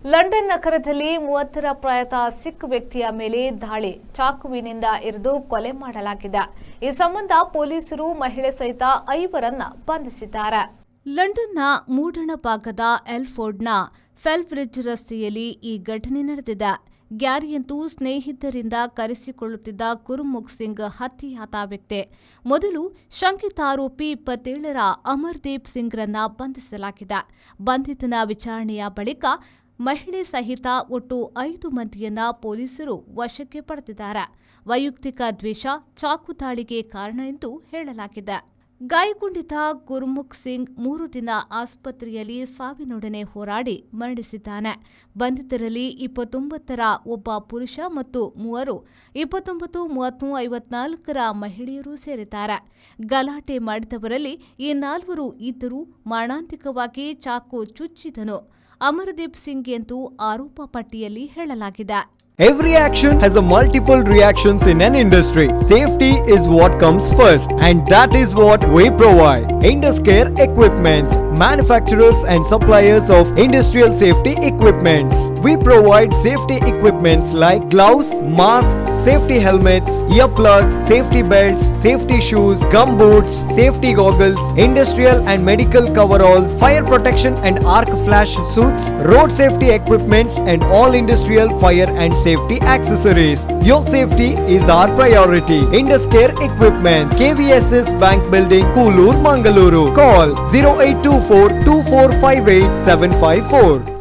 London ನಗರದಲ್ಲಿ 30ರ ಪ್ರಾಯದ ಸಿಖ್ ವ್ಯಕ್ತಿಯ ಮೇಲೆ ದಾಳಿ, ಚಾಕುವಿನಿಂದ ಇರಿದು ಕೊಲೆ ಮಾಡಲಾಗಿದೆ. ಈ ಸಂಬಂಧ ಪೊಲೀಸರು ಮಹಿಳೆ ಸಹಿತ 5ರನ್ನ ಬಂಧಿಸಿದ್ದಾರೆ. ಲಂಡನ್ನ ಮೂಡಣ ಭಾಗದ ಎಲ್ಫೋರ್ಡ್ನ ಫೆಲ್ಬ್ರಿಡ್ಜ್ ರಸ್ತೆಯಲ್ಲಿ ಈ ಘಟನೆ ನಡೆದಿದೆ. ಗ್ಯಾರಿಯಂತೂ ಸ್ನೇಹಿತರಿಂದ ಕರೆಸಿಕೊಳ್ಳುತ್ತಿದ್ದ ಗುರುಮುಖ್ ಸಿಂಗ್ ಹತ್ಯೆಯಾದ ವ್ಯಕ್ತಿ. ಮೊದಲು ಶಂಕಿತ ಆರೋಪಿ 27ರ ಅಮರ್ದೀಪ್ ಸಿಂಗ್ರನ್ನ ಬಂಧಿಸಲಾಗಿದೆ. ಬಂಧಿತನ ವಿಚಾರಣೆಯ ಬಳಿಕ ಮಹಿಳೆ ಸಹಿತ ಒಟ್ಟು 5 ಮಂದಿಯನ್ನ ಪೊಲೀಸರು ವಶಕ್ಕೆ ಪಡೆದಿದ್ದಾರೆ. ವೈಯಕ್ತಿಕ ದ್ವೇಷ ಚಾಕು ದಾಳಿಗೆ ಕಾರಣ ಎಂದು ಹೇಳಲಾಗಿದೆ. ಗಾಯಗೊಂಡಿದ್ದ ಗುರುಮುಖ್ ಸಿಂಗ್ 3 ದಿನ ಆಸ್ಪತ್ರೆಯಲ್ಲಿ ಸಾವಿನೊಡನೆ ಹೋರಾಡಿ ಮರಣಿಸಿದ್ದಾನೆ. ಬಂಧಿತರಲ್ಲಿ 29ರ ಒಬ್ಬ ಪುರುಷ ಮತ್ತು 3 29, 30, 54ರ ಮಹಿಳೆಯರು ಸೇರಿದ್ದಾರೆ. ಗಲಾಟೆ ಮಾಡಿದವರಲ್ಲಿ ಈ 4 ಇದ್ದರೂ ಮಾರಣಾಂತಿಕವಾಗಿ ಚಾಕು ಚುಚ್ಚಿದನು ಅಮರ್ದೀಪ್ ಸಿಂಗ್ ಎಂದು ಆರೋಪ ಪಟ್ಟಿಯಲ್ಲಿ ಹೇಳಲಾಗಿದೆ. Every action has a multiple reactions in an industry. Safety is what comes first, and that is what we provide. Induscare Equipments, manufacturers and suppliers of industrial safety equipments. We provide safety equipments like gloves, masks, safety helmets, earplugs, safety belts, safety shoes, gum boots, safety goggles, industrial and medical coveralls, fire protection and arc flash suits, road safety equipments, and all industrial fire and safety accessories. Your safety is our priority. Induscare Equipments, KVSS Bank Building, Koolur, Mangaluru. Call 0824 2458 754.